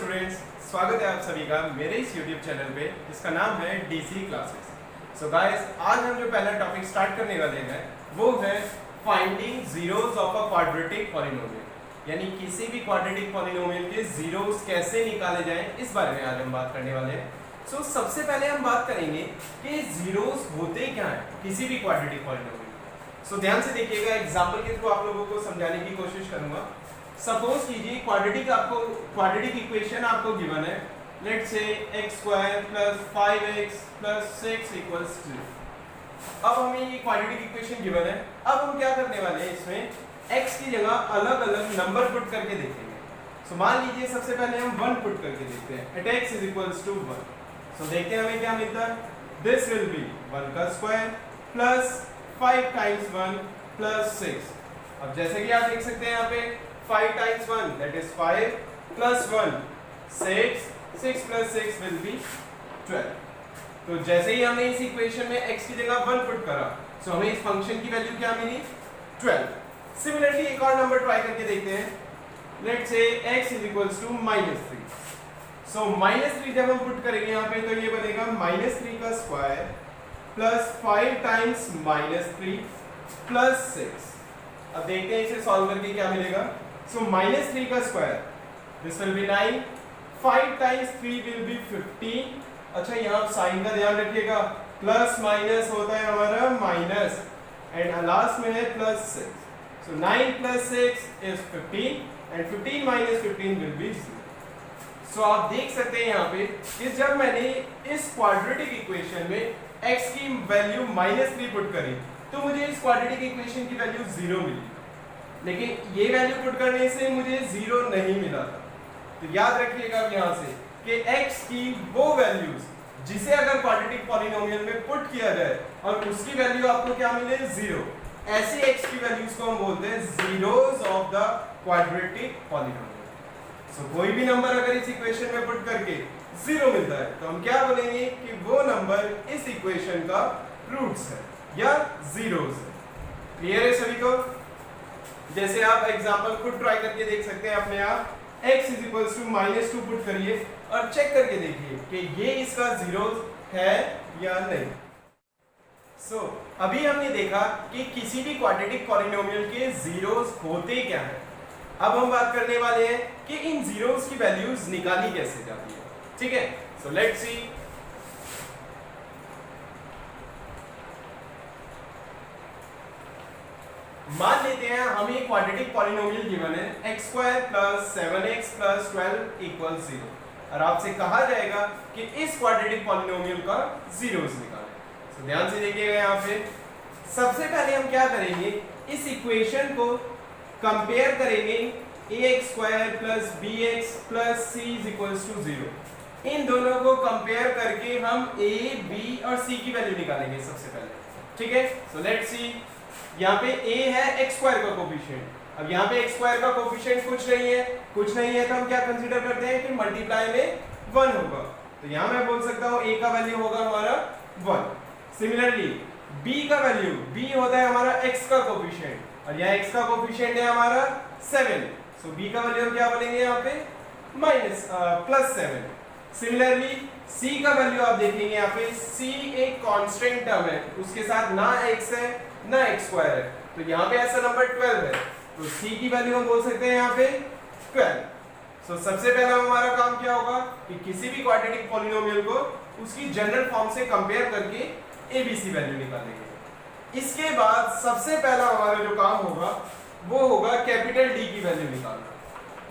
Students, स्वागत है आप सभी का मेरे इस YouTube चैनल पे जिसका नाम है DC क्लासेस। सो गाइस, आज हम जो पहला टॉपिक स्टार्ट करने वाले हैं वो है finding zeros of a quadratic polynomial, यानी किसी भी क्वाड्रेटिक पॉलिनोमियल के जीरोस कैसे निकाले जाएं, इस बारे में आज हम बात करने वाले हैं। सो सबसे पहले हम बात करेंगे कि जीरोस होते क्या हैं किसी भी क्वाड्रेटिक पॉलिनोमियल। सो ध्यान से देखिएगा, एग्जांपल के थ्रू आप लोगों को समझाने की कोशिश करूंगा। सपोज कीजिए क्वाड्रेटिक इक्वेशन आपको गिवन है, लेट्स से x² + 5x + 6 = 2। अब हमें ये क्वाड्रेटिक इक्वेशन गिवन है। अब हम क्या करने वाले हैं, इसमें x की जगह अलग अलग नंबर पुट करके देखेंगे। सो मान लीजिए सबसे पहले हम 1 पुट करके देखते हैं, at x = 1। सो देखते हैं हमें क्या मिलता है। दिस विल बी 1 का स्क्वायर प्लस 5 टाइम्स 1 प्लस 6। अब जैसे कि आप देख सकते हैं यहाँ पे 5 times 1 that is 5 plus 1 6 6 plus 6 will be 12। तो जैसे ही हमने इस इक्वेशन में x की जगह 1 पुट करा, सो हमें इस फंक्शन की वैल्यू क्या मिली, 12। सिमिलरली एक और नंबर ट्राई करके देखते हैं, लेट्स से x = -3। सो -3 जब हम पुट करेंगे यहाँ पे तो ये बनेगा -3 का स्क्वायर प्लस 5 टाइम्स -3 प्लस 6। अब देखते हैं इसे सॉल्व करके क्या मिलेगा। सो -3 का square, this will B 9, 5 times 3 will be 15। अच्छा, यहाँ साइन का ध्यान रखिएगा, प्लस माइनस होता है हमारा माइनस, एंड लास्ट में है plus 6। So 9 + 6 is 15 and 15 - 15 will be 0। सो आप देख सकते हैं यहाँ पे कि जब मैंने इस क्वाड्रेटिक इक्वेशन में x की वैल्यू -3 पुट करी तो मुझे इस क्वाड्रेटिक इक्वेशन की वैल्यू 0 मिली, लेकिन ये वैल्यू पुट करने से मुझे 0 नहीं मिला था। तो याद रखिएगा यहाँ से कि x की वो वैल्यूज जिसे अगर क्वाड्रेटिक पॉलिनोमियल में पुट किया जाए और उसकी वैल्यू आपको क्या मिले, 0, ऐसे x की वैल्यूज को हम बोलते हैं zeros of the quadratic polynomial. So कोई भी नंबर अगर इस इक्वेशन में पुट करके 0 मिलता है तो हम क्या बोलेंगे कि वो नंबर इस इक्वेशन का रूट्स है या जीरोस है। क्लियर है सभी को? जैसे आप एग्जांपल खुद ट्राई करके देख सकते हैं अपने आप, x = -2 पुट करिए और चेक करके देखिए कि ये इसका जीरोस है या नहीं। सो अभी हमने देखा कि किसी भी क्वाड्रेटिक पॉलिनोमियल के जीरोस होते क्या हैं। अब हम बात करने वाले हैं कि इन जीरोस की वैल्यूज निकाली कैसे जाती है। ठीक है, सो लेट्स सी। मान लेते हैं हमें एक क्वाड्रेटिक पॉलिनोमियल गिवन है, x² + 7x + 12 = 0, और आपसे कहा जाएगा कि इस क्वाड्रेटिक पॉलिनोमियल का जीरोस निकालें। तो ध्यान से देखिएगा, यहाँ पे सबसे पहले हम क्या करेंगे, इस इक्वेशन को कंपेयर करेंगे ax² + bx + c = 0। इन दोनों को कंपेयर करके हम a, b और c की वैल्यू निकालेंगे सबसे पहले। ठीक है, सो लेट्स सी। यहाँ पे a है x² का कोफिशिएंट। अब यहाँ पे x² का कोफिशिएंट कुछ नहीं है तो हम क्या कंसीडर करते हैं कि मल्टीप्लाई में 1 होगा। तो यहाँ मैं बोल सकता हूँ a का वैल्यू होगा हमारा 1। सिमिलरली b का वैल्यू, b होता है हमारा x का कोफिशिएंट और यहाँ x का कोफिशिएंट है हमारा 7। सो b का वैल्यू हम क्या बोलेंगे यहाँ पे, +7। सिमिलरली c का वैल्यू आप देखेंगे यहाँ पे, c एक कांस्टेंट टर्म है, उसके साथ ना x है ना x² है, तो यहाँ पे ऐसा नंबर 12 है, तो c की वैल्यू हम बोल सकते हैं यहाँ पे 12। सो सबसे पहला हमारा काम क्या होगा कि किसी भी क्वाड्रेटिक पॉलिनोमियल को उसकी जनरल फॉर्म से कंपेयर करके abc वैल्यू निकालेंगे। इसके बाद सबसे पहला हमारा जो काम होगा वो होगा कैपिटल D की वैल्यू निकालना।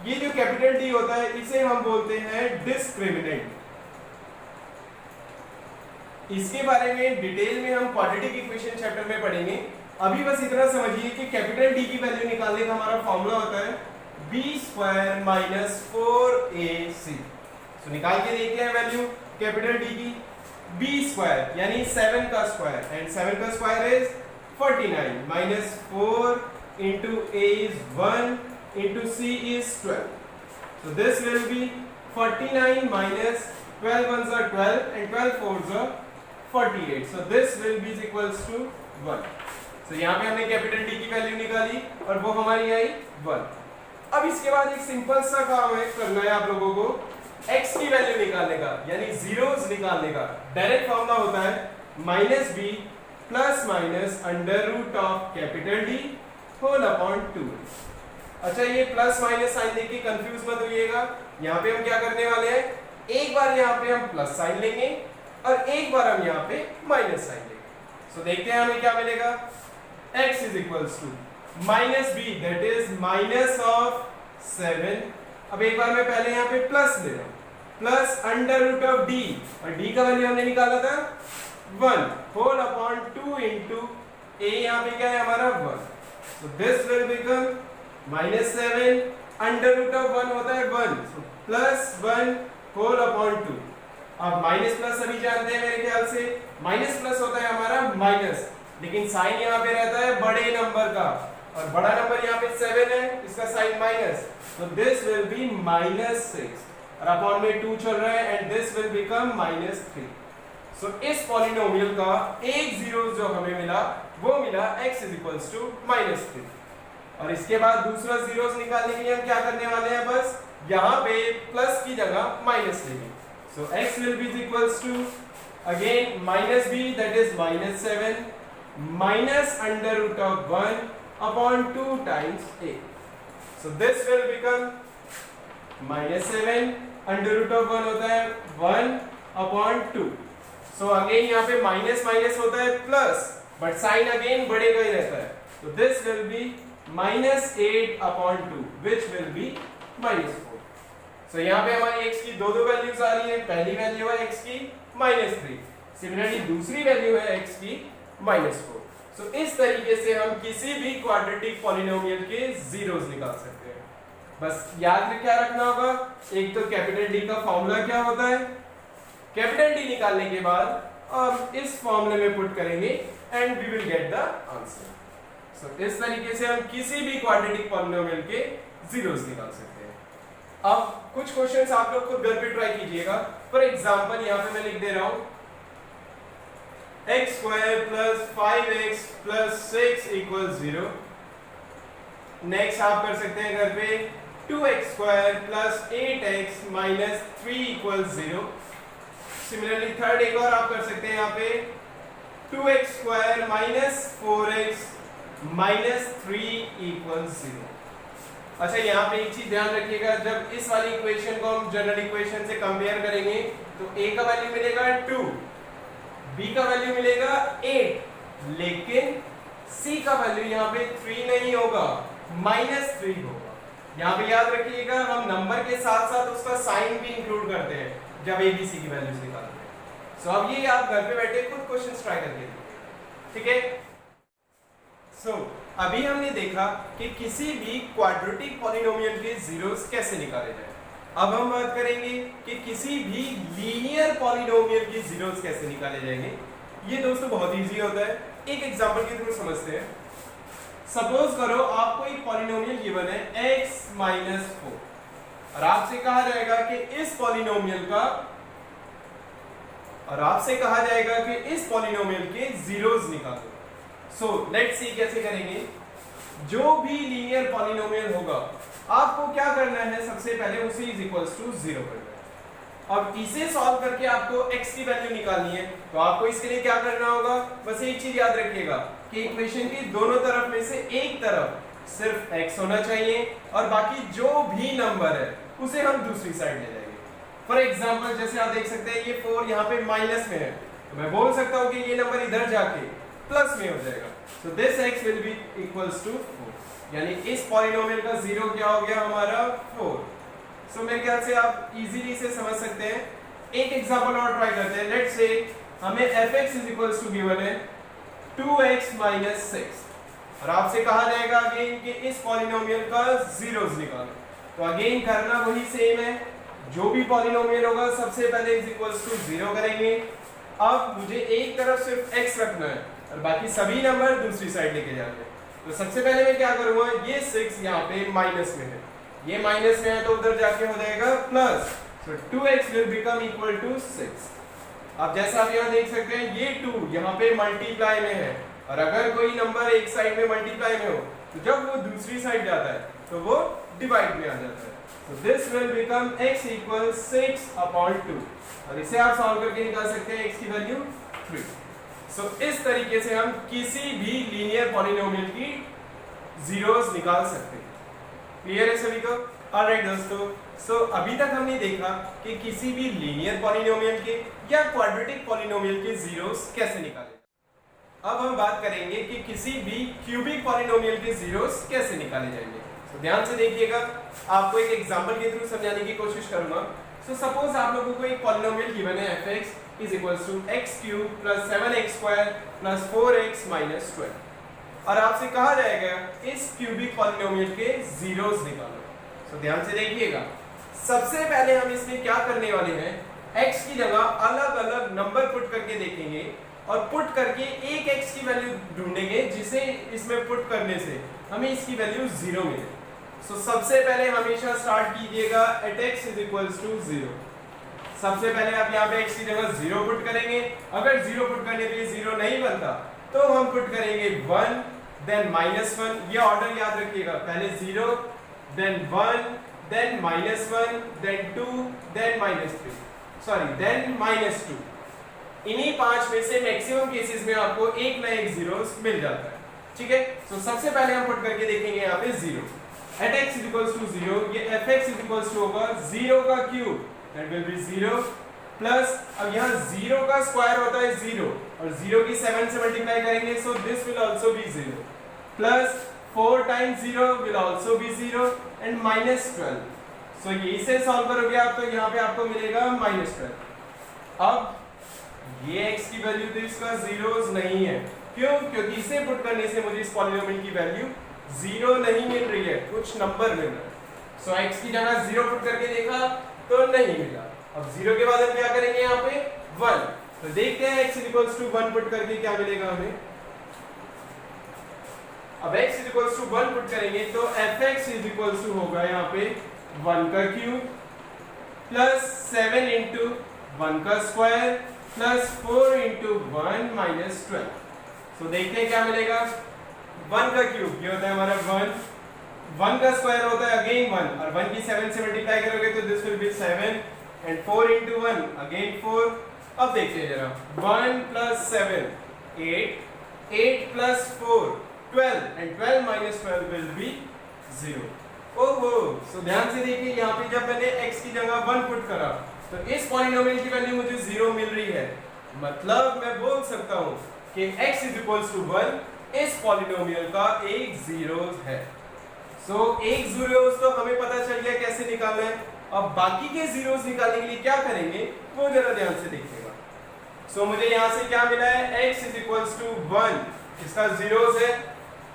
ये जो कैपिटल D होता है इसे हम बोलते हैं डिस्क्रिमिनेंट। इसके बारे में डिटेल में हम क्वाड्रेटिक इक्वेशन चैप्टर में पढ़ेंगे। अभी बस इतना समझिए कि कैपिटल D की वैल्यू निकालने का हमारा फॉर्मूला होता है b² - 4ac। तो निकाल के देखते हैं वैल्यू कैपिटल D की। b² यानी 7 का स्क्वायर, एंड 7 का square is 49 - 4 into a is 1 into c is 12. So this will be 49 minus 12 ones are 12 and 12 fours are 48. So this will be equals to 1. So यहाँ पे हमने capital D की value निकाली और वो हमारी आई 1। अब इसके बाद एक सिंपल सा काम है करना है आप लोगों को x की वैल्यू निकालने का यानी जीरोस निकालने का डायरेक्ट फॉर्मूला होता है minus b plus minus under root of capital D whole upon 2। अच्छा ये प्लस माइनस साइन लेके कंफ्यूज मत होइएगा। यहाँ पे हम क्या करने वाले हैं, एक बार यहाँ पे हम प्लस साइन लेंगे और एक बार हम यहाँ पे माइनस साइन लेंगे। सो देखते हैं हमें क्या मिलेगा। x is equals to minus b that is minus of 7। अब एक बार मैं पहले यहाँ पे प्लस ले रहा हूँ, plus under root of D, और डी का वैल्यू हमने निकाला था 1 होल अपॉन 2 इंटू a, यहाँ पे क्या है हमारा 1। So this will become minus 7 under root of 1 होता है 1, सो प्लस 1 होल अपॉन 2। अब माइनस प्लस सभी जानते हैं मेरे ख्याल से, माइनस प्लस होता है हमारा माइनस, लेकिन साइन यहाँ पे रहता है बड़े नंबर का, और बड़ा नंबर यहाँ पे 7 है, इसका साइन माइनस, तो दिस विल बी माइनस 6 और अपॉन में 2 चल रहा है and this will become minus 3। सो इस पॉलिनोमियल का एक जीरो जो हमें मिला वो मिला x is equals to minus 3। और इसके बाद दूसरा जीरोस निकालने के लिए हम क्या करने वाले हैं, बस यहाँ पे प्लस की जगह माइनस लेंगे। So x will be equals to again minus b that is minus 7 minus under root of 1 upon 2 times a। So this will become minus 7 under root of 1 होता है 1 अपॉन 2। सो अगेन यहाँ पे minus minus होता है plus, but sign again बढ़ेगा ही रहता है, तो this will be minus 8 upon 2 which will be minus 4। सो यहाँ पे हमारी x की दो वैल्यूज आ रही है, पहली वैल्यू है x की माइनस 3, सिमिलरली दूसरी वैल्यू है x की माइनस 4। सो इस तरीके से हम किसी भी क्वाड्रेटिक पॉलिनोमियल के जीरोस निकाल सकते हैं। बस याद क्या रखना होगा, एक तो कैपिटल D का फॉर्मूला क्या होता है, कैपिटल D निकालने के बाद हम इस फॉर्मूले में पुट करेंगे and we will get the answer. So इस तरीके से हम किसी भी क्वाड्रेटिक पॉलिनोमियल के जीरोस निकाल सकते हैं। अब कुछ क्वेश्चंस आप लोग खुद घर पे ट्राई कीजिएगा। फॉर एग्जांपल यहाँ पे मैं लिख दे रहा हूँ x square plus 5x plus 6 equal 0। Next आप कर सकते हैं घर पे 2x square plus 8x minus 3 equal 0। Similarly third एक और आप कर सकते हैं यहाँ पे 2x square minus 4x minus 3 equal 0। अच्छा यहाँ पे एक चीज ध्यान रखिएगा, जब इस वाली इक्वेशन को हम जनरल इक्वेशन से कंपेयर करेंगे तो a का वैल्यू मिलेगा 2, b का वैल्यू मिलेगा 8, लेकिन c का वैल्यू यहाँ पे 3 नहीं होगा, माइनस 3 होगा। यहाँ पे याद रखिएगा हम नंबर के साथ साथ उसका साइन भी इंक्लूड करते हैं जब एबीसी की वैल्यूज निकालते हैं। सो अब ये आप घर पे बैठे खुद क्वेश्चंस ट्राई करके देखिए, ठीक है। सो अभी हमने देखा कि किसी भी क्वाड्रेटिक पॉलिनोमियल के जीरोस कैसे निकाले जाए। अब हम बात करेंगे कि किसी भी लीनियर पॉलिनोमियल के जीरोस कैसे निकाले जाएंगे। ये दोस्तों बहुत इजी होता है, एक एग्जांपल के थ्रू समझते हैं। सपोज करो आपको एक पॉलिनोमियल गिवन है x माइनस 4 और आपसे कहा जाएगा कि इस पॉलिनोमियल के जीरोस निकालो। सो लेट्स सी कैसे करेंगे। जो भी लीनियर पॉलिनोमियल होगा आपको क्या करना है, सबसे पहले उसे इज इक्वल्स टू 0 करना है। अब इसे सॉल्व करके आपको x की वैल्यू निकालनी है, तो आपको इसके लिए क्या करना होगा, बस एक चीज याद रखिएगा कि इक्वेशन की दोनों तरफ में से एक तरफ सिर्फ x होना चाहिए और बाकी जो भी नंबर है उसे हम दूसरी साइड ले जाएंगे। फॉर एग्जांपल जैसे आप देख सकते हैं ये 4 यहाँ पे माइनस में है, तो मैं बोल सकता हूँ कि ये नंबर इधर जाके प्लस में हो जाएगा। So this x will be equals to 4, यानी इस पॉलिनोमियल का जीरो क्या हो गया हमारा 4। सो मेरे ख्याल से आप इजीली से समझ सकते हैं। एक एग्जांपल और ट्राई करते हैं। लेट्स से हमें fx is equals to given है 2x माइनस 6 और आपसे कहा जाएगा अगेन कि इस पॉलिनोमियल का जीरोस निकालो। तो अगेन करना वही सेम है, जो भी पॉलिनोमियल होगा सबसे पहले इज इक्वल्स टू 0 करेंगे। अब मुझे एक तरफ सिर्फ x रखना है और बाकी सभी नंबर दूसरी साइड लेके जाने हैं। तो सबसे पहले मैं क्या करूंगा, ये 6 यहाँ पे माइनस में है, ये माइनस में है तो उधर जाके हो जाएगा plus. So 2x will become equal to 6। अब जैसा आप यहाँ देख सकते हैं ये 2 यहाँ पे मल्टीप्लाई में है और अगर कोई नंबर एक साइड में मल्टीप्लाई में हो तो जब वो दूसरी साइड जाता है तो वो डिवाइड में आ जाता है। So this will become x equals 6/2 और इसे आप सॉल्व करके निकाल सकते हैं x की वैल्यू 3। So इस तरीके से हम किसी भी लीनियर पॉलिनोमियल की जीरोस निकाल सकते हैं। क्लियर है सभी को? ऑलराइट दोस्तों, सो अभी तक हमने देखा कि किसी भी लीनियर पॉलिनोमियल के या क्वाड्रेटिक पॉलिनोमियल के जीरोस कैसे निकालें। अब हम बात करेंगे कि किसी भी क्यूबिक पॉलिनोमियल के जीरोस कैसे निकाले जाएंगे। तो ध्यान से देखिएगा, आपको एक एग्जांपल के थ्रू समझाने की कोशिश करूंगा। सो सपोज आप लोगों को एक पॉलिनोमियल गिवन है fx is equals to x³ plus 7x² plus 4x minus 12 और आपसे कहा जाएगा इस क्यूबिक पॉलिनोमियल के जीरोस निकालो। तो ध्यान से देखिएगा, सबसे पहले हम इसमें क्या करने वाले हैं, x की जगह अलग अलग नंबर पुट करके देखेंगे और पुट करके एक x की वैल्यू ढूंढेंगे जिसे इसमें पुट करने से हमें इसकी वैल्यू 0 मिले। सो सबसे पहले हमेशा स्टार्ट कीजिएगा at x is equals to 0। सबसे पहले आप यहाँ पे x की जगह 0 पुट करेंगे। अगर 0 पुट करने पे 0 नहीं बनता तो हम पुट करेंगे 1 देन -1। ये ऑर्डर याद रखिएगा, पहले 0 then 1 then -1 then 2 then -3 sorry then -2। इन्हीं 5 में से मैक्सिमम केसेस में आपको एक ना एक जीरोस मिल जाता है। ठीक है, तो सबसे पहले हम पुट करके देखेंगे यहाँ पे 0 at x is equals to 0। ये fx इज इक्वल्स टू होगा 0 का cube that will be 0 plus अब यहाँ 0 का स्क्वायर होता है 0 और 0 की 7 से मल्टीप्लाई करेंगे सो this will also be 0 plus 4 times 0 will also be 0 and -12। सो ये इसे सॉल्व करोगे आप तो यहाँ पे आपको मिलेगा -12। अब ये x की वैल्यू तो इसका जीरोस नहीं है, क्यों? क्योंकि इसे पुट करने से मुझे इस पॉलिनोमियल की वैल्यू 0 नहीं मिल रही है, कुछ नंबर मिल रहा है। सो x की जगह 0 पुट करके देखा तो नहीं मिला। अब 0 के बाद हम क्या करेंगे यहाँ पे 1। तो देखते हैं x इक्वल्स टू 1 पुट करके क्या मिलेगा हमें। अब x इक्वल्स टू 1 पुट करेंगे तो fx इक्वल्स टू होगा यहाँ पे 1 का क्यूब प्लस 7 इंटू 1 का स्क्वायर प्लस 4 इंटू 1 माइनस 12। तो देखते हैं क्या मिलेगा। 1 का क्यूब ये होता है हमारा 1 का स्क्वायर होता है अगेन 1 और 1 की 7 से मल्टीप्लाई करोगे तो this will B 7 and 4 into 1 again 4। अब देखते हैं जरा 1 plus 7 8 8 plus 4 12 and 12 minus 12 will be 0। ओहो, सो ध्यान से देखिए यहाँ पे जब मैंने x की जगह 1 पुट करा तो इस पॉलिनोमियल की वैल्यू मुझे 0 मिल रही है। मतलब मैं बोल सकता हूँ कि x इज इक्वल्स टू 1 इस पॉलिनोमियल का एक जीरोस है। सो एक जीरोस तो हमें पता चल गया कैसे निकालना है। अब बाकी के जीरोस निकालने के लिए क्या करेंगे वो जरा ध्यान से देखिएगा। सो मुझे यहाँ से क्या मिला है, x इज इक्वल्स टू 1 इसका जीरोस है।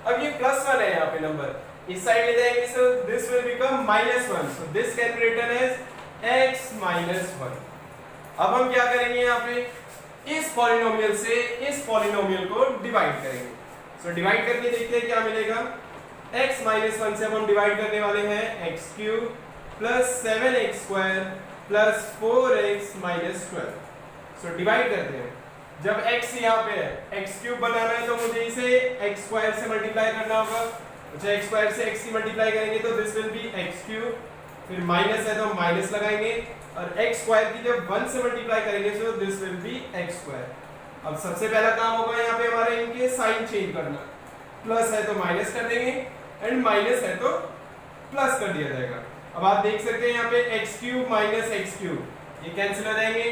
अब ये +1 है यहाँ पे नंबर, इस साइड ले जाएंगे so this will become -1 so this can be written as x -1। अब हम क्या करेंगे यहाँ पे, इस पॉलिनोमियल से इस पॉलिनोमियल को डिवाइड करेंगे। सो डिवाइड करके देखते हैं क्या मिलेगा। x -1 से हम डिवाइड करने वाले हैं x³ plus 7x² plus 4x minus 12। So divide करते हैं। जब x यहाँ पे है x³ बनाना है तो मुझे इसे x² से मल्टीप्लाई करना होगा। अच्छा, x² से x की मल्टीप्लाई करेंगे तो दिस विल बी x³, फिर माइनस है तो माइनस लगाएंगे और x² की जब 1 से मल्टीप्लाई करेंगे तो दिस विल बी x²। अब सबसे पहला काम होगा यहाँ पे हमारे इनके साइन चेंज करना। प्लस है तो माइनस कर देंगे एंड माइनस है तो प्लस कर दिया जाएगा। अब आप देख सकते हैं यहाँ पे x³ माइनस x³ ये कैंसिल हो जाएंगे।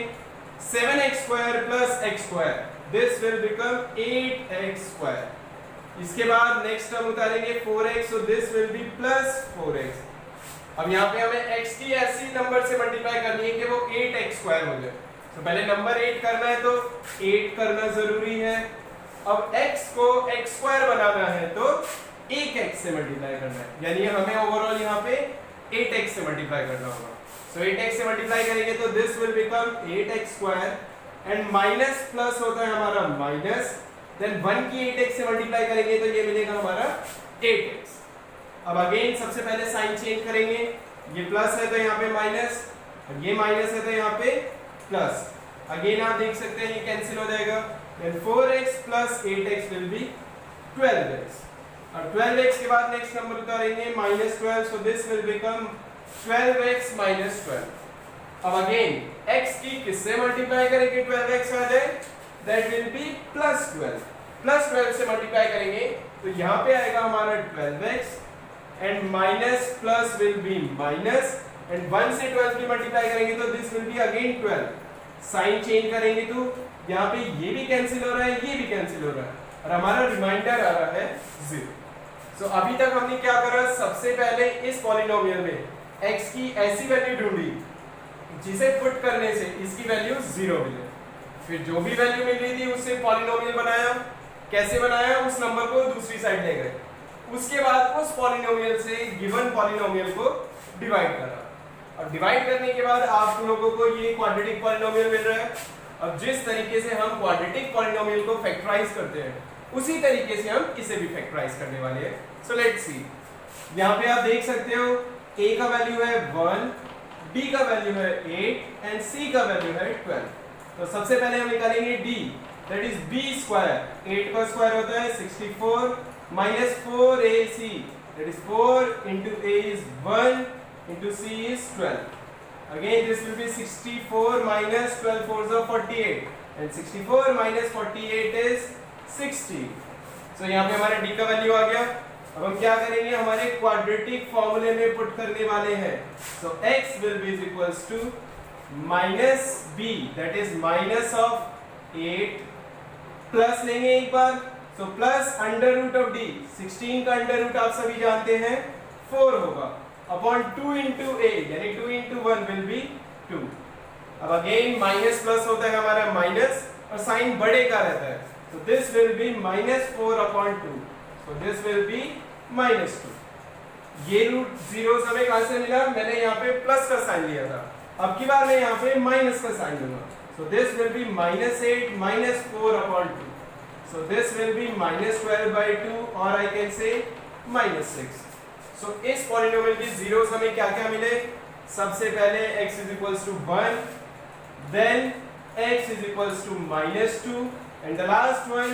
7x² plus x² this will become 8x²। इसके बाद नेक्स्ट टर्म उतारेंगे 4x so this will be plus 4x। अब यहाँ पे हमें x की ऐसी नंबर से मल्टीप्लाई करनी है कि वो 8x² हो जाए। तो पहले नंबर 8 करना है तो 8 करना जरूरी है। अब x को x² बनाना है तो 1x से मल्टीप्लाई करना है, यानी हमें ओवरऑल यहाँ पे 8x से मल्टीप्लाई करना होगा। सो 8x से मल्टीप्लाई करेंगे तो this will become 8x² and minus plus होता है हमारा माइनस, देन 1 की 8x से मल्टीप्लाई करेंगे तो ये मिलेगा हमारा 8x। अब अगेन सबसे पहले साइन चेंज करेंगे, ये प्लस है तो यहाँ पे माइनस और ये माइनस है तो यहाँ पे प्लस। अगेन आप देख सकते हैं ये कैंसिल हो जाएगा, then 4x plus 8x will be 12x और 12x के बाद नेक्स्ट नंबर उतारेंगे -12 so this will become 12x minus 12। अब अगेन x की किससे मल्टीप्लाई करेंगे 12x आ जाए, that will be plus 12। Plus 12 से मल्टीप्लाई करेंगे तो यहाँ पे आएगा हमारा 12x and minus plus will be minus, and 1 से 12 की मल्टीप्लाई करेंगे तो this will be again 12। Sign change करेंगे तो यहाँ पे ये भी कैंसिल हो रहा है, ये भी कैंसिल हो रहा है, और हमारा रिमाइंडर आ रहा है 0। सो अभी तक हमने क्या करा, सबसे पहले इस पॉलिनोमियल में x की ऐसी वैल्यू ढूंढी जिसे पुट करने से इसकी वैल्यू 0 मिले, फिर जो भी वैल्यू मिल रही थी उससे पॉलिनोमियल बनाया। कैसे बनाया, उस नंबर को दूसरी साइड ले गए, उसके बाद उस पॉलिनोमियल से गिवन पॉलिनोमियल को डिवाइड करा, और डिवाइड करने के बाद आप लोगों को ये क्वाड्रेटिक पॉलिनोमियल मिल रहा है। अब जिस तरीके से हम क्वाड्रेटिक पॉलिनोमियल को फैक्टराइज करते हैं उसी तरीके से हम इसे भी फैक्टराइज करने वाले हैं। सो लेट्स सी, यहाँ पे आप देख सकते हो a का वैल्यू है 1, b का वैल्यू है 8 एंड c का वैल्यू है 12। तो सबसे पहले हम निकालेंगे d, that is b square. 8 का स्क्वायर होता है 64 minus 4ac, that is 4 into a is 1 into c is 12। Again this will be 64 minus 12 fours are 48 and 64 minus 48 is 60। So यहाँ पे हमारे d का वैल्यू आ गया। अब हम क्या करेंगे, हमारे क्वाड्रेटिक फॉर्मूले में पुट करने वाले हैं। So x will be is equals to minus b, that is minus of 8 plus लेंगे एक बार, so plus under root of d, 16 का अंडर रूट आप सभी जानते हैं 4 होगा, अपॉन 2 into a, यानी 2 into 1 will be 2। अब अगेन माइनस प्लस होता है हमारा माइनस, और साइन बड़े का रहता है, so this will be minus 4 upon 2, so this will be minus 2। ये रूट जीरोस हमें कहां से मिला, मैंने यहाँ पे प्लस का साइन लिया था, अब की बार मैं यहाँ पे माइनस का साइन लूंगा, so this will be minus 8 minus 4 upon 2, so this will be minus 12 by 2, or I can say minus 6। So, इस पॉलिनोमियल की जीरोस हमें क्या क्या मिले, सबसे पहले x is equals to 1, then x is equals to minus 2 and the last one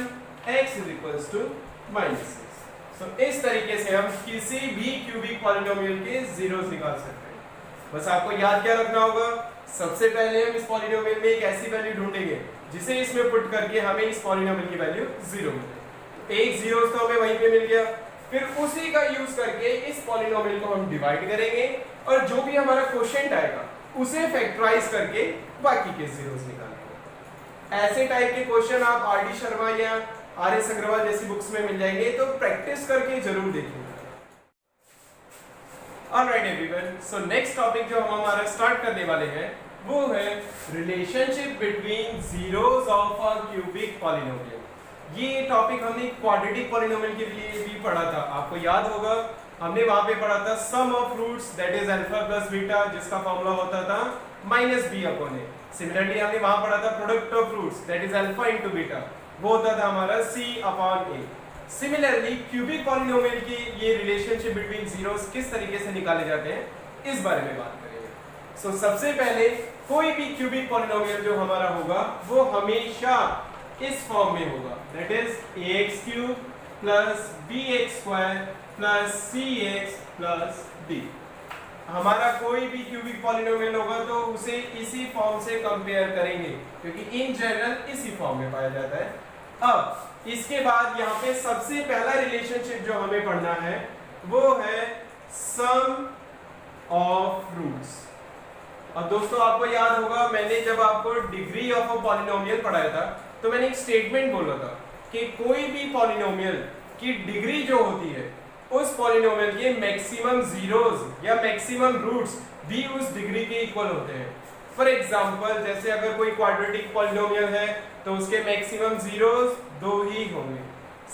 x is equals to minus 6। So, इस तरीके से हम किसी भी क्यूबिक पॉलिनोमियल के जीरोस निकाल सकते हैं। बस आपको याद क्या रखना होगा, सबसे पहले हम इस पॉलिनोमियल में एक ऐसी वैल्यू ढूंढेंगे जिसे इसमें पुट करके हमें इस पॉलिनोमियल की वैल्यू 0 मिले। तो एक जीरो तो हमें वहीं पे मिल गया, फिर उसी का यूज करके इस पॉलिनोमियल को हम डिवाइड करेंगे, और जो भी हमारा क्वोशिएंट आएगा उसे फैक्टराइज करके बाकी के जीरोस निकालेंगे। ऐसे टाइप के क्वेश्चन आप आर डी शर्मा या आर एस अग्रवाल जैसी बुक्स में मिल जाएंगे, तो प्रैक्टिस करके जरूर देखिएगा। Alright everyone, so next topic जो हम हमारा स्टार्ट करने वाले हैं वो है relationship between zeros of a cubic polynomial. ये टॉपिक हमने क्वाड्रेटिक पॉलिनोमियल के लिए भी पढ़ा था, आपको याद होगा हमने वहां पे पढ़ा था sum of roots that is alpha plus beta, जिसका फॉर्मूला होता था माइनस बी अपॉन ए। सिमिलरली हमने वहां पढ़ा था product of roots that is alpha into beta, वो होता था हमारा सी अपॉन ए। सिमिलरली क्यूबिक पॉलिनोमियल की ये रिलेशनशिप बिटवीन जीरोस किस तरीके से निकाले जाते हैं इस बारे में बात करेंगे। सो सबसे पहले कोई भी क्यूबिक पॉलिनोमियल जो हमारा होगा वो हमेशा इस फॉर्म में होगा, that is ax cube plus bx square plus cx plus d। हमारा कोई भी क्यूबिक पॉलिनोमियल होगा तो उसे इसी फॉर्म से कंपेयर करेंगे, क्योंकि इन जनरल इसी फॉर्म में पाया जाता है। अब इसके बाद यहाँ पे सबसे पहला रिलेशनशिप जो हमें पढ़ना है वो है सम ऑफ रूट्स। अब दोस्तों आपको याद होगा मैंने जब आपको डिग्री ऑफ अ पॉलिनोमियल पढ़ाया था तो मैंने एक स्टेटमेंट बोला था कि कोई भी पॉलिनोमियल की डिग्री जो होती है उस पॉलिनोमियल के मैक्सिमम जीरोस या मैक्सिमम रूट्स भी उस डिग्री के इक्वल होते हैं। फॉर एग्जांपल जैसे अगर कोई क्वाड्रेटिक पॉलिनोमियल है तो उसके मैक्सिमम जीरोस 2 ही होंगे।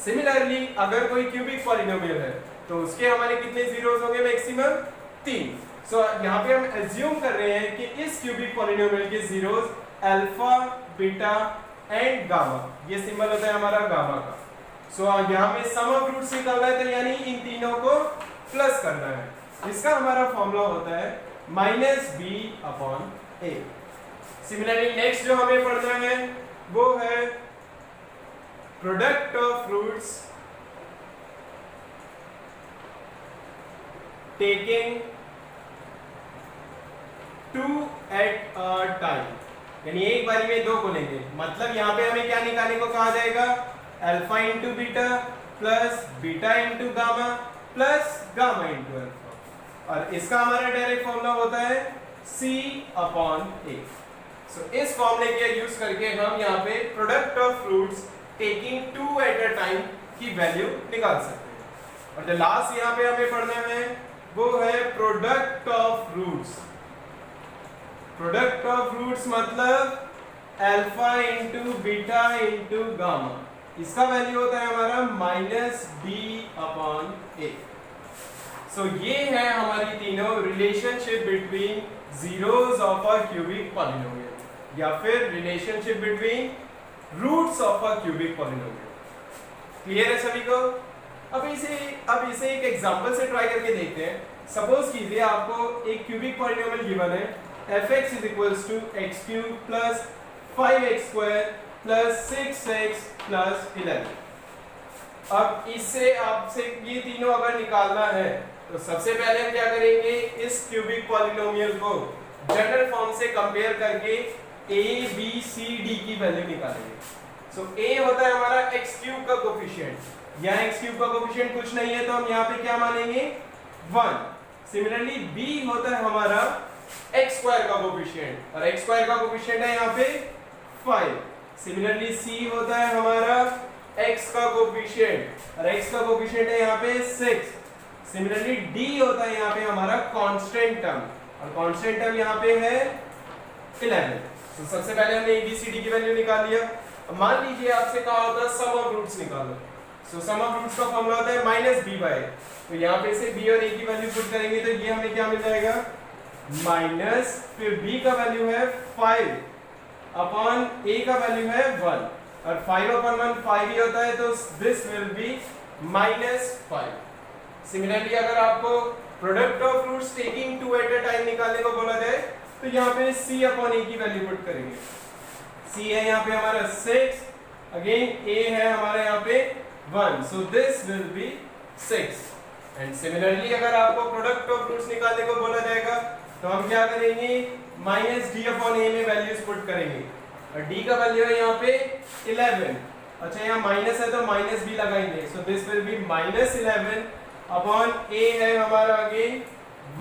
सिमिलरली अगर कोई क्यूबिक पॉलिनोमियल है तो उसके हमारे कितने जीरोस होंगे, मैक्सिमम 3। सो यहाँ पे हम एज्यूम कर रहे हैं कि इस क्यूबिक पॉलिनोमियल के zeros alpha, beta and gamma, ये सिंबल होता है हमारा गामा का। सो यहाँ पे सम ऑफ रूट्स निकालना है तो यानी इन तीनों को प्लस करना है। इसका हमारा फॉर्मूला होता है माइनस बी अपॉन ए। सिमिलरली नेक्स्ट जो हमें पढ़ना है वो है product of roots taking 2 at a time, यानी एक बारी में 2 को लेंगे। मतलब यहाँ पे हमें क्या निकालने को कहा जाएगा, alpha into beta plus beta into gamma plus gamma into alpha, और इसका हमारा डायरेक्ट फॉर्मूला होता है C अपॉन A। सो इस फॉर्मूले का यूज करके हम यहाँ पे product of fruits taking 2 at a time की वैल्यू निकाल सकते हैं। और जो लास्ट यहाँ पे हमें पढ़ना है वो है product of roots. Product of roots मतलब alpha into beta into gamma, इसका वैल्यू होता है हमारा minus D upon A. So ये है हमारी तीनों relationship between zeros of a cubic polynomial या फिर relationship between roots of a cubic polynomial. Clear है सभी को? अब इसे एक एग्जांपल से ट्राई करके देखते हैं। सपोज कीजिए आपको एक क्यूबिक पॉलिनोमियल गिवन है fx is equals to x cube plus 5x square plus 6x plus 11। अब इससे आपसे ये तीनों अगर निकालना है तो सबसे पहले हम क्या करेंगे, इस क्यूबिक पॉलिनोमियल को जनरल फॉर्म से कंपेयर करके a b c d की वैल्यू निकालेंगे। सो a होता है हमारा x क्यूब का कोफिशिएंट, यहाँ x क्यूब का कोफिशिएंट कुछ नहीं है तो हम यहाँ पे क्या मानेंगे 1। सिमिलरली b होता है हमारा x स्क्वायर का कोफिशिएंट, और x स्क्वायर का कोफिशिएंट है यहाँ पे 5। सिमिलरली c होता है हमारा x का कोफिशिएंट, और x का कोफिशिएंट है यहाँ पे 6। सिमिलरली d होता है यहाँ पे हमारा कांस्टेंट टर्म, और कांस्टेंट टर्म यहाँ पे है 11। तो सबसे पहले हमने ABCD की वैल्यू निकाल लिया। अब मान लीजिए आपसे कहा होता है सम ऑफ रूट्स निकालो। सो सम ऑफ रूट्स का फॉर्मूला होता है माइनस b बाय, तो यहाँ पे से b और a की वैल्यू पुट करेंगे तो ये हमें क्या मिल जाएगा, माइनस फिर b का वैल्यू है 5 अपॉन a का वैल्यू है 1, और 5 अपॉन 1 5 ही होता है तो दिस विल बी -5। सिमिलरली अगर आपको product of roots taking 2 at a time निकालने को बोला जाए तो यहाँ पे c अपॉन a की वैल्यू पुट करेंगे। c है यहाँ पे हमारा 6, अगेन a है हमारे यहाँ पे 1, so this will B 6। And similarly अगर आपको प्रोडक्ट ऑफ रूट्स निकालने को बोला जाएगा तो हम क्या करेंगे, माइनस डी अपॉन ए में वैल्यूज पुट करेंगे, और d का वैल्यू है यहाँ पे 11। अच्छा यहाँ माइनस है तो माइनस भी लगाएंगे, सो this will B -11 upon a है हमारा again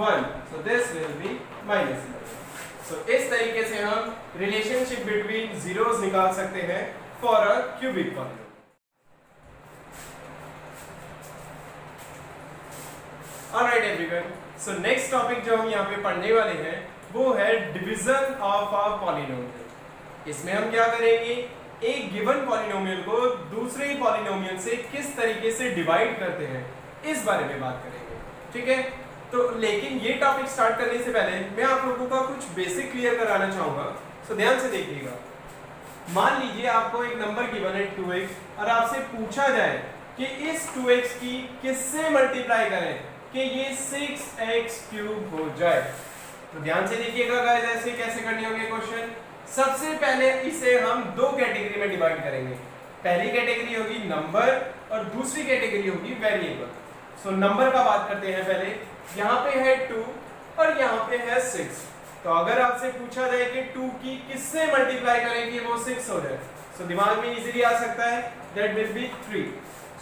1, so this will B -11। सो इस तरीके से हम रिलेशनशिप बिटवीन जीरोस निकाल सकते हैं for a cubic polynomial. Alright everyone, so next topic जो हम यहाँ पे पढ़ने वाले हैं वो है डिवीजन ऑफ अ पॉलिनोमियल। इसमें हम क्या करेंगे, एक गिवन पॉलिनोमियल को दूसरे पॉलिनोमियल से किस तरीके से डिवाइड करते हैं इस बारे में बात करेंगे। ठीक है, तो लेकिन ये टॉपिक स्टार्ट करने से पहले मैं आप लोगों का कुछ बेसिक क्लियर कराना चाहूंगा, सो ध्यान से देखिएगा। मान लीजिए आपको एक नंबर गिवन है 2x और आपसे पूछा जाए कि इस 2x की किससे मल्टीप्लाई करें कि ये 6x क्यूब हो जाए। तो ध्यान से देखिएगा गाइस, ऐसे कैसे करने होंगे क्वेश्चन। सबसे पहले इसे हम दो कैटेगरी में डिवाइड करेंगे। पहली कैटेगरी होगी नंबर और दूसरी कैटेगरी होगी वेरिएबल। सो नंबर का बात करते हैं पहले। यहाँ पे है 2 और यहाँ पे है 6। तो अगर आपसे पूछा जाए कि 2 की किससे मल्टीप्लाई करें कि वो 6 हो जाए, सो दिमाग में इजीली आ सकता है that will B 3।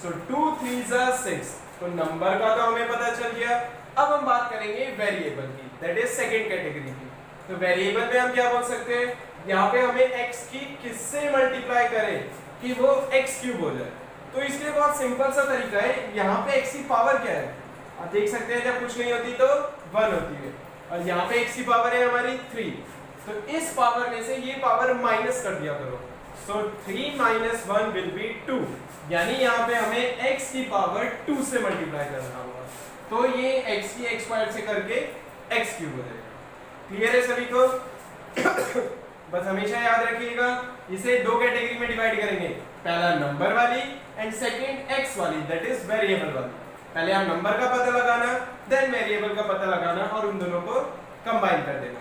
So 2 3s are 6। तो नंबर का तो हमें पता चल गया। अब हम बात करेंगे वेरिएबल की, दैट इज सेकंड कैटेगरी की। तो वेरिएबल में हम क्या बोल सकते हैं, यहाँ पे हमें x की किससे मल्टीप्लाई करें कि वो x क्यूब हो जाए। तो इसके बहुत सिंपल सा तरीका है, यहाँ पे x की पावर क्या है, आप देख सकते हैं जब कुछ नहीं होती तो 1 होती है, और यहाँ पे x की पावर है हमारी 3। तो इस पावर में से ये पावर माइनस कर दिया करो। सो 3 - 1 विल बी 2, यानी यहाँ पे हमें x की पावर 2 से मल्टीप्लाई करना होगा। तो ये x की x स्क्वायर से करके x क्यूब हो जाएगा। क्लियर है सभी को? बस हमेशा याद रखिएगा, इसे दो कैटेगरी में डिवाइड करेंगे, पहला नंबर वाली एंड सेकंड x वाली, दैट इज वेरिएबल वाली। पहले आप नंबर का पता लगाना, देन वेरिएबल का पता लगाना और उन दोनों को कंबाइन कर देना।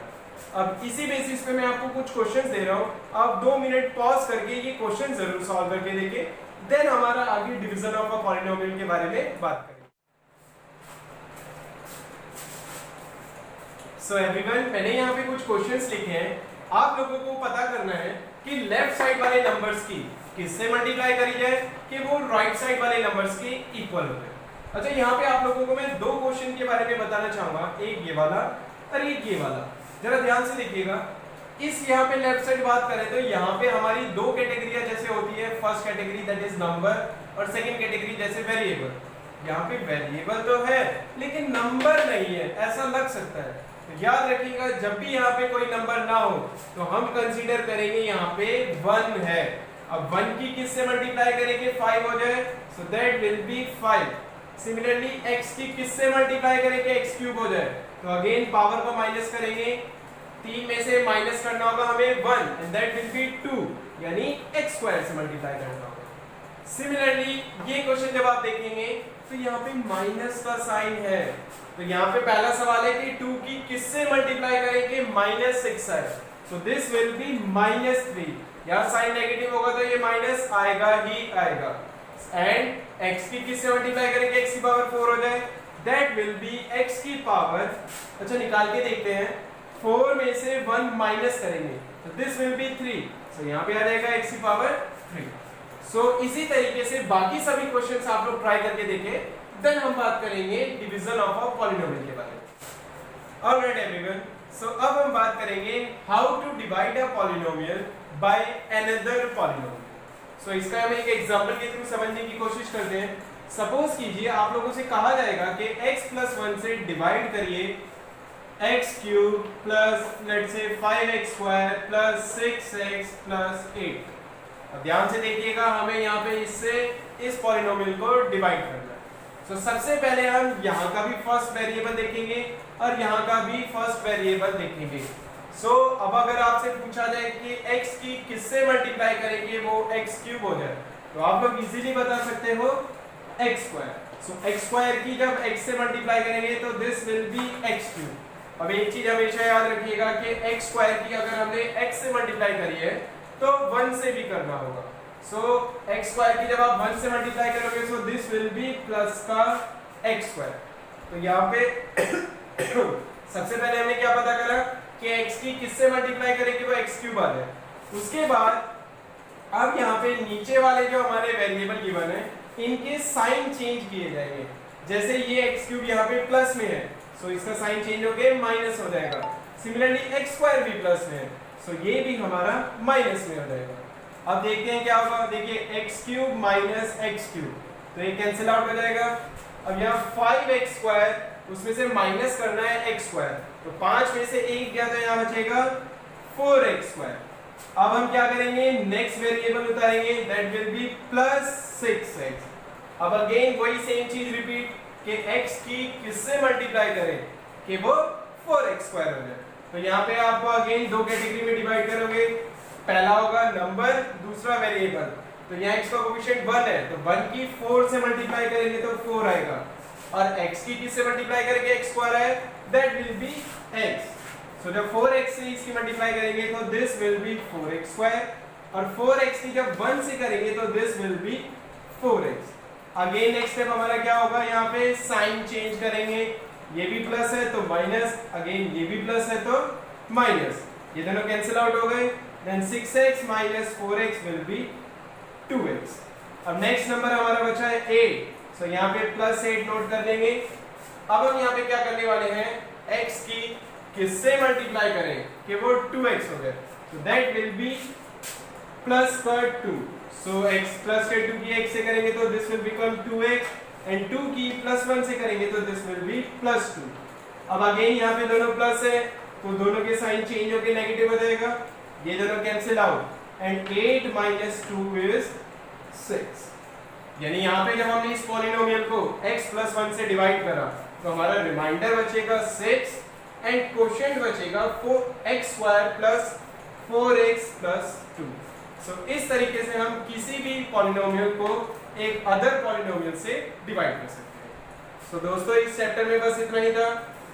अब इसी बेसिस पे मैं आपको कुछ क्वेश्चंस दे रहा हूँ, आप 2 मिनट पॉज करके ये क्वेश्चन जरूर सॉल्व करके देखिए, देन हमारा आगे डिवीजन ऑफ अ पॉलिनोमियल के बारे में बात करेंगे। सो एवरीवन, मैंने यहाँ पे कुछ क्वेश्चंस लिखे हैं। आप लोगों को पता करना है कि लेफ्ट साइड वाले नंबर्स की किससे मल्टीप्लाई करी जाए कि वो राइट साइड वाले नंबर्स के इक्वल हो जाए। अच्छा, यहाँ पे आप लोगों को मैं दो क्वेश्चन के बारे में बताना चाहूंगा, एक ये वाला और एक ये वाला। जरा ध्यान से देखिएगा। इस यहाँ पे लेफ्ट साइड बात करें तो यहाँ पे हमारी दो कैटेगरियां जैसे होती है, first category that is number और सेकंड कैटेगरी जैसे वेरिएबल। यहाँ पे वेरिएबल तो है लेकिन नंबर नहीं है, ऐसा लग सकता है। तो याद रखिएगा, जब भी यहाँ पे कोई नंबर ना हो तो हम कंसीडर करेंगे यहाँ पे 1 है। अब 1 की किससे मल्टीप्लाई करेंगे 5 हो जाए, so that will B 5। Similarly x की किससे मल्टीप्लाई करेंगे x क्यूब हो जाए, तो अगेन पावर को माइनस करेंगे, 3 में से माइनस करना होगा हमें 1 एंड दैट विल बी 2, यानी x स्क्वायर से मल्टीप्लाई करना होगा। सिमिलरली ये क्वेश्चन जब आप देखेंगे तो यहाँ पे माइनस का साइन है, तो यहाँ पे पहला सवाल है कि 2 की किससे मल्टीप्लाई करेंगे -6 है, सो दिस विल बी -3। यहाँ साइन नेगेटिव होगा तो ये माइनस आएगा ही आएगा। एंड x की किससे मल्टीप्लाई करेंगे x की पावर 4 हो जाए, दैट विल बी x की पावर, अच्छा निकाल के देखते हैं, 4 में से 1 माइनस करेंगे तो दिस विल बी 3, सो यहाँ पे आ जाएगा x की पावर 3। सो इसी तरीके से बाकी सभी क्वेश्चंस आप लोग ट्राई करके देखें, देन हम बात करेंगे डिवीजन ऑफ अ पॉलिनोमियल के बारे में। ऑलराइट एवरीवन, सो अब हम बात करेंगे how to divide a polynomial by another polynomial. So इसका हम एक एग्जांपल के थ्रू समझने की कोशिश करते हैं। सपोज कीजिए आप लोगों से कहा जाएगा कि x + 1 से डिवाइड करिए x³ + let's say 5x² + 6x + 8। अब ध्यान से देखिएगा, हमें यहाँ पे इससे इस पॉलिनोमियल को डिवाइड करना है। सो सबसे पहले हम यहाँ का भी फर्स्ट वेरिएबल देखेंगे और यहाँ का भी फर्स्ट वेरिएबल देखेंगे। सो अब अगर आपसे पूछा जाए कि x की किससे मल्टीप्लाई करेंगे वो x³ हो जाए, तो आप लोग इजीली बता सकते हो x²। सो x² की जब x से मल्टीप्लाई करेंगे तो दिस विल बी x³। अब एक चीज हमेशा याद रखिएगा कि x² की अगर हमने x से मल्टीप्लाई करी है तो 1 से भी करना होगा। सो x² की जब आप 1 से मल्टीप्लाई करोगे सो दिस विल बी प्लस का x²। तो यहाँ पे सबसे पहले हमने क्या पता करा कि x की किससे मल्टीप्लाई करेंगे वो x³ आ जाए। उसके बाद अब यहाँ पे नीचे वाले जो हमारे वेरिएबल गिवन है इनके साइन चेंज किए जाएंगे। जैसे ये x³ यहाँ पे प्लस में है, सो इसका साइन चेंज होके माइनस हो जाएगा। सिमिलरली x² भी प्लस में है, सो ये भी हमारा माइनस में हो जाएगा। अब देखते हैं क्या होगा, देखिए x³ माइनस x³, तो ये कैंसिल आउट हो जाएगा। अब यहाँ 5x², उसमें से माइनस करना है x², तो 5 में से 1 गया तो यहाँ बचेगा 4x²। अब हम क्या करेंगे, नेक्स्ट वेरिएबल उतारेंगे, दैट विल बी +6x। अब अगेन वही सेम चीज रिपीट कि x की किससे मल्टीप्लाई करें कि वो 4x² हो जाए। तो यहाँ पे आप अगेन दो कैटेगरी में डिवाइड करोगे, पहला होगा नंबर, दूसरा वेरिएबल। तो यहाँ x का कोएफिशिएंट 1 है, तो 1 की 4 से मल्टीप्लाई करेंगे तो 4 आएगा, और x की किससे मल्टीप्लाई करेंगे x² है, दैट विल बी x। सो जब 4x से इसकी मल्टीप्लाई करेंगे तो दिस विल बी 4x², और 4x की जब 1 से करेंगे तो this will B 4x। Again next step हमारा क्या होगा, यहाँ पे साइन चेंज करेंगे, ये भी प्लस है तो माइनस, अगेन ये भी प्लस है तो माइनस, ये दोनों कैंसिल आउट हो गए। Then 6x - 4x will be 2x। अब नेक्स्ट नंबर हमारा बचा है 8, सो यहाँ पे +8 नोट कर देंगे। अब हम यहाँ पे क्या करने वाले हैं, x की किससे मल्टीप्लाई करें कि वो 2x हो गए, तो that will B +2। So x +2 की x से करेंगे तो this will become 2x, and 2 की +1 से करेंगे तो दिस विल बी +2। अब अगेन यहाँ पे दोनों प्लस है तो दोनों के साइन चेंज होके नेगेटिव हो जाएगा, ये दोनों कैंसिल आउट, एंड 8 - 2 इज 6। यानी यहाँ पे जब हमने इस पॉलिनोमियल को x + 1 से डिवाइड करा तो हमारा रिमाइंडर बचेगा 6 एंड क्वोशिएंट बचेगा 4x² + 4x + 2। सो इस तरीके से हम किसी भी पॉलिनोमियल को एक अदर पॉलिनोमियल से डिवाइड कर सकते हैं। सो दोस्तों, इस चैप्टर में बस इतना ही था।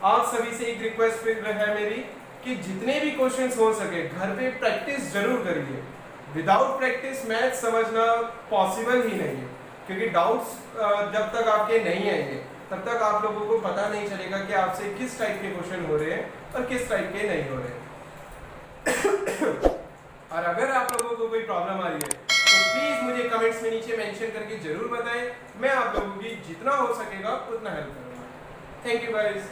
आप सभी से एक रिक्वेस्ट है मेरी कि जितने भी क्वेश्चंस हो सके घर पे प्रैक्टिस जरूर करिए। विदाउट प्रैक्टिस मैथ समझना पॉसिबल ही नहीं है, क्योंकि डाउट्स जब तक आपके नहीं आएंगे तब तक आप लोगों को पता नहीं चलेगा कि आपसे किस टाइप के क्वेश्चन हो रहे हैं और किस टाइप के नहीं हो रहे। और अगर आप लोगों को कोई प्रॉब्लम आ रही है तो प्लीज मुझे कमेंट्स में नीचे मेंशन करके जरूर बताएं। मैं आप लोगों की जितना हो सकेगा उतना हेल्प करूंगा। Thank you guys.